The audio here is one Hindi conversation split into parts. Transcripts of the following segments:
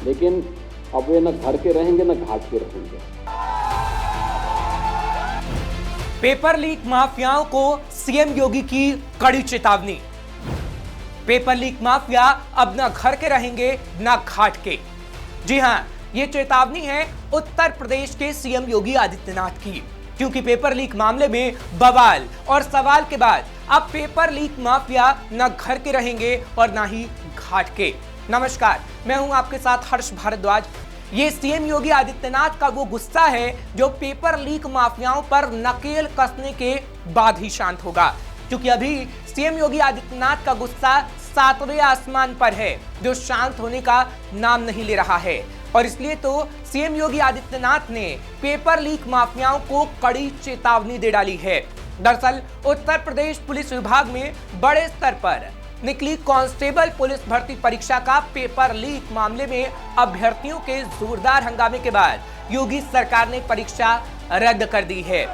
लेकिन अब वे न घर के रहेंगे न घाट के रहेंगे। पेपर लीक माफियाओं को सीएम योगी की कड़ी चेतावनी। पेपर लीक माफिया अब न घर के रहेंगे न घाट के। जी हां, ये चेतावनी है उत्तर प्रदेश के सीएम योगी आदित्यनाथ की, क्योंकि पेपर लीक मामले में बवाल और सवाल के बाद अब पेपर लीक माफिया न घर के रहेंगे और न ही घाट के। नमस्कार, मैं हूं आपके साथ हर्ष भारद्वाज। ये सीएम योगी आदित्यनाथ का वो गुस्सा है जो पेपर लीक माफियाओं पर नकेल कसने के बाद ही शांत होगा, क्योंकि अभी सीएम योगी आदित्यनाथ का गुस्सा 7वें आसमान पर है, जो शांत होने का नाम नहीं ले रहा है। और इसलिए तो सीएम योगी आदित्यनाथ ने पेपर लीक माफियाओं को कड़ी चेतावनी दे डाली है। दरअसल उत्तर प्रदेश पुलिस विभाग में बड़े स्तर पर निकली कांस्टेबल पुलिस भर्ती परीक्षा का पेपर लीक मामले में अभ्यर्थियों के जोरदार हंगामे के बाद योगी सरकार ने परीक्षा रद्द कर दी है।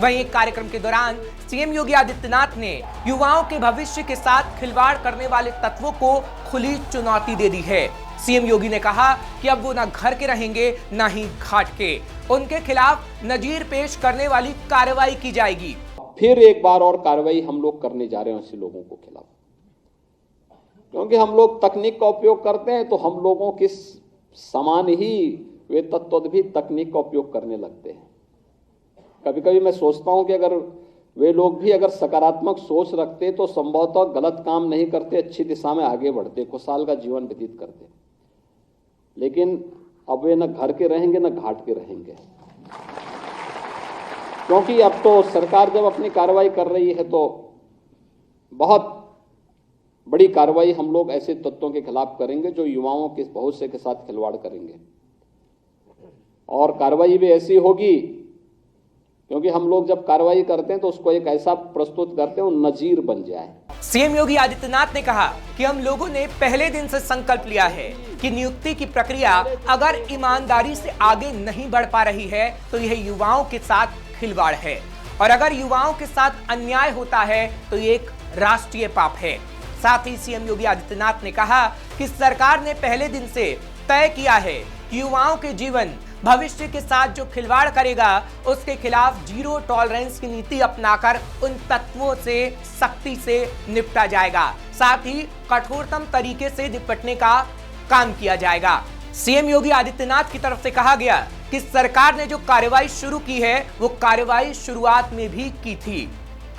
वहीं एक कार्यक्रम के दौरान सीएम योगी आदित्यनाथ ने युवाओं के भविष्य के साथ खिलवाड़ करने वाले तत्वों को खुली चुनौती दे दी है। सीएम योगी ने कहा कि अब वो न घर के रहेंगे न ही घाट के। उनके खिलाफ नजीर पेश करने वाली कार्रवाई की जाएगी। फिर एक बार और कार्रवाई हम लोग करने जा रहे हैं ऐसे लोगों को खिलाफ, क्योंकि हम लोग तकनीक का उपयोग करते हैं तो हम लोगों के समान ही वे तत्व भी तकनीक का उपयोग करने लगते हैं। कभी कभी मैं सोचता हूं कि अगर वे लोग भी अगर सकारात्मक सोच रखते तो संभवतः गलत काम नहीं करते, अच्छी दिशा में आगे बढ़ते, खुशहाल का जीवन व्यतीत करते। लेकिन अब वे न घर के रहेंगे न घाट के रहेंगे, क्योंकि अब तो सरकार जब अपनी कार्रवाई कर रही है तो बहुत बड़ी कार्रवाई हम लोग ऐसे तत्वों के खिलाफ करेंगे जो युवाओं के भविष्य के साथ खिलवाड़ करेंगे। और कार्रवाई भी ऐसी होगी, क्योंकि हम लोग जब कार्रवाई करते हैं तो उसको एक ऐसा प्रस्तुत करते हैं वो नजीर बन जाए। सीएम योगी आदित्यनाथ ने कहा कि हम लोगों ने पहले दिन से संकल्प लिया है कि नियुक्ति की प्रक्रिया अगर ईमानदारी से आगे नहीं बढ़ पा रही है तो यह युवाओं के साथ खिलवाड़ है, और अगर युवाओं के साथ अन्याय होता है तो ये एक राष्ट्रीय पाप है। साथ ही सीएम योगी आदित्यनाथ ने कहा कि सरकार ने पहले दिन से तय किया है कि युवाओं के जीवन भविष्य के साथ जो खिलवाड़ करेगा उसके खिलाफ जीरो टॉलरेंस की नीति अपनाकर उन तत्वों से सख्ती से निपटा जाएगा। साथ ही कठोरतम तरीके से निपटने का काम किया जाएगा। सीएम योगी आदित्यनाथ की तरफ से कहा गया कि सरकार ने जो कार्रवाई शुरू की है वो कार्रवाई शुरुआत में भी की थी।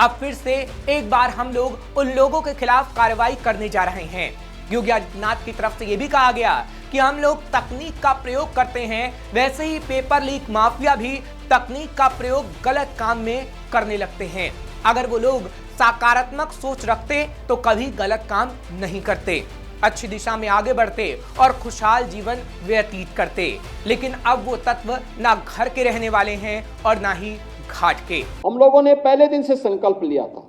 अब फिर से एक बार हम लोग उन लोगों के खिलाफ कार्रवाई करने जा रहे हैं। योगी आदित्यनाथ की तरफ से यह भी कहा गया कि हम लोग तकनीक का प्रयोग करते हैं, वैसे ही पेपर लीक माफिया भी तकनीक का प्रयोग गलत काम में करने लगते हैं। अगर वो लोग सकारात्मक सोच रखते तो कभी गलत काम नहीं करते, अच्छी दिशा में आगे बढ़ते और खुशहाल जीवन व्यतीत करते। लेकिन अब वो तत्व ना घर के रहने वाले हैं और ना ही घाट के। हम लोगों ने पहले दिन से संकल्प लिया था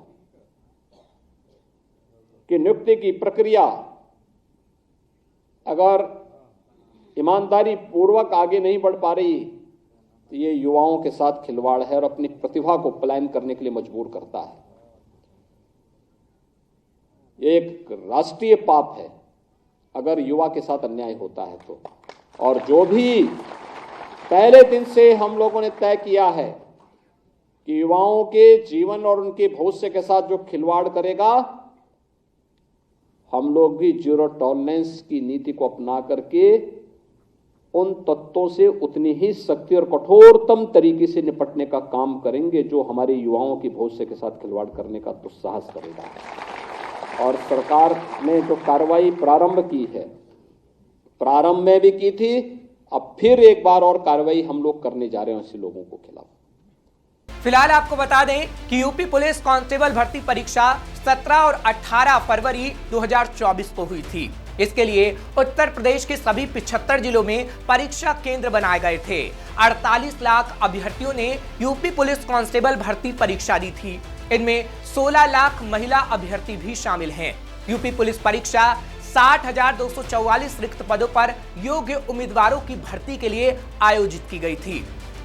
कि नियुक्ति की प्रक्रिया अगर ईमानदारी पूर्वक आगे नहीं बढ़ पा रही तो ये युवाओं के साथ खिलवाड़ है और अपनी प्रतिभा को पलायन करने के लिए मजबूर करता है। ये एक राष्ट्रीय पाप है अगर युवा के साथ अन्याय होता है तो। और जो भी पहले दिन से हम लोगों ने तय किया है कि युवाओं के जीवन और उनके भविष्य के साथ जो खिलवाड़ करेगा, हम लोग भी जीरो टॉलरेंस की नीति को अपना करके उन तत्वों से उतनी ही सख्ती और कठोरतम तरीके से निपटने का काम करेंगे जो हमारे युवाओं के भविष्य के साथ खिलवाड़ करने का दुस्साहस करेगा। और सरकार ने जो कार्रवाई प्रारंभ की है, प्रारंभ में भी की थी, अब फिर एक बार और कार्रवाई हम लोग करने जा रहे हैं ऐसे लोगों को खिलाफ। फिलहाल आपको बता दें कि यूपी पुलिस कांस्टेबल भर्ती परीक्षा 17 और 18 फरवरी 2024 को हुई थी। इसके लिए उत्तर प्रदेश के सभी 75 जिलों में परीक्षा केंद्र बनाए गए थे। 48 लाख अभ्यर्थियों ने यूपी पुलिस कांस्टेबल भर्ती परीक्षा दी थी। इनमें 16 लाख महिला अभ्यर्थी भी शामिल हैं। यूपी पुलिस परीक्षा 60,244 रिक्त पदों पर योग्य उम्मीदवारों की भर्ती के लिए आयोजित की गई थी।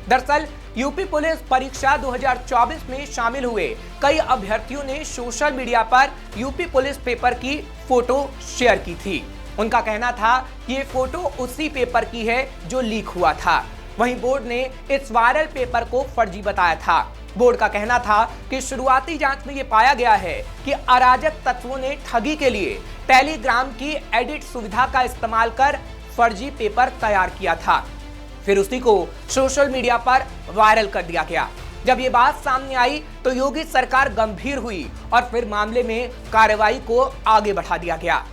दरअसल यूपी पुलिस परीक्षा 2024 में शामिल हुए कई अभ्यर्थियों ने सोशल मीडिया पर यूपी पुलिस पेपर की फोटो शेयर की थी। उनका कहना था कि ये फोटो उसी पेपर की है जो लीक हुआ था। वहीं बोर्ड ने इस वायरल पेपर को फर्जी बताया था। बोर्ड का कहना था कि शुरुआती जांच में यह पाया गया है कि अराजक तत्वों ने ठगी के लिए टेलीग्राम की एडिट सुविधा का इस्तेमाल कर फर्जी पेपर तैयार किया था। फिर उसी को सोशल मीडिया पर वायरल कर दिया गया। जब ये बात सामने आई तो योगी सरकार गंभीर हुई और फिर मामले में कार्रवाई को आगे बढ़ा दिया गया।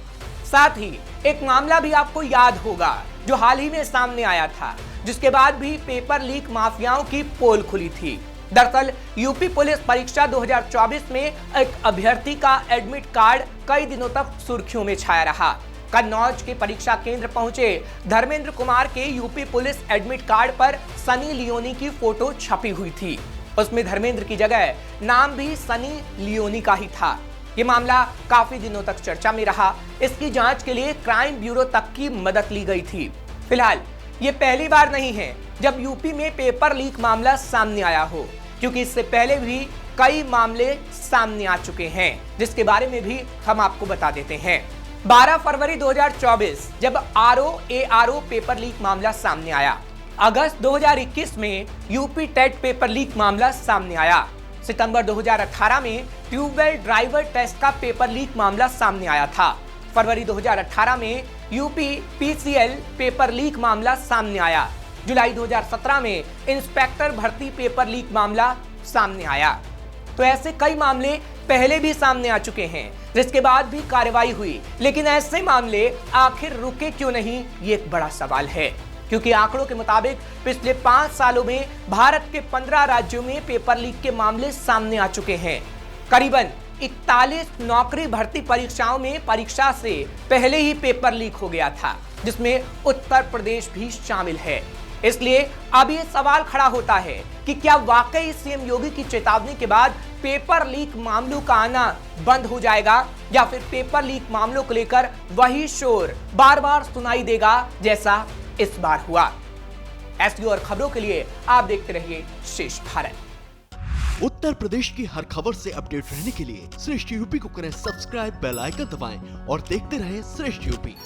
साथ ही एक मामला भी आपको याद होगा जो हाल ही में सामने आया था, जिसके बाद भी पेपर लीक माफियाओं की पोल खुली थी। दरअसल यूपी पुलिस परीक्षा 2024 में एक अभ्यर्थी का एडमिट कार्ड कई दिनों तक सुर्खियों में छाया रहा। कन्नौज के परीक्षा केंद्र पहुंचे धर्मेंद्र कुमार के यूपी पुलिस एडमिट कार्ड पर सनी लियोनी की फोटो छपी हुई थी। उसमें धर्मेंद्र की जगह नाम भी सनी लियोनी का ही था। ये मामला काफी दिनों तक चर्चा में रहा। इसकी जांच के लिए क्राइम ब्यूरो तक की मदद ली गई थी। फिलहाल ये पहली बार नहीं है जब यूपी में पेपर लीक मामला सामने आया हो, क्योंकि इससे पहले भी कई मामले सामने आ चुके हैं, जिसके बारे में भी हम आपको बता देते हैं। 12 फरवरी 2024 जब RO-ARO पेपर लीक मामला सामने आया। अगस्त 2021 में यूपी टेट पेपर लीक मामला सामने आया। सितंबर 2018 में ट्यूबवेल ड्राइवर टेस्ट का पेपर लीक मामला सामने आया था। फरवरी 2018 में यूपी PCL पेपर लीक मामला सामने आया। जुलाई 2017 में इंस्पेक्टर भर्ती पेपर लीक मामला सामने आया। तो ऐसे कई मामले पहले भी सामने आ चुके हैं, जिसके बाद भी कार्रवाई हुई। लेकिन ऐसे मामले आखिर रुके क्यों नहीं, ये एक बड़ा सवाल है, क्योंकि आंकड़ों के मुताबिक पिछले 5 सालों में भारत के 15 राज्यों में पेपर लीक के मामले सामने आ चुके हैं। करीबन 41 नौकरी भर्ती परीक्षाओं में परीक्षा से पहले ही पेपर लीक हो गया था, जिसमें उत्तर प्रदेश भी शामिल है। इसलिए अब ये सवाल खड़ा होता है कि क्या वाकई सीएम योगी की चेतावनी के बाद पेपर लीक मामलों का आना बंद हो जाएगा, या फिर पेपर लीक मामलों को लेकर वही शोर बार बार सुनाई देगा जैसा इस बार हुआ। ऐसी और खबरों के लिए आप देखते रहिए श्रेष्ठ भारत। उत्तर प्रदेश की हर खबर से अपडेट रहने के लिए श्रेष्ठ यूपी को करें सब्सक्राइब, बेल आइकन दबाएं और देखते रहें श्रेष्ठ यूपी।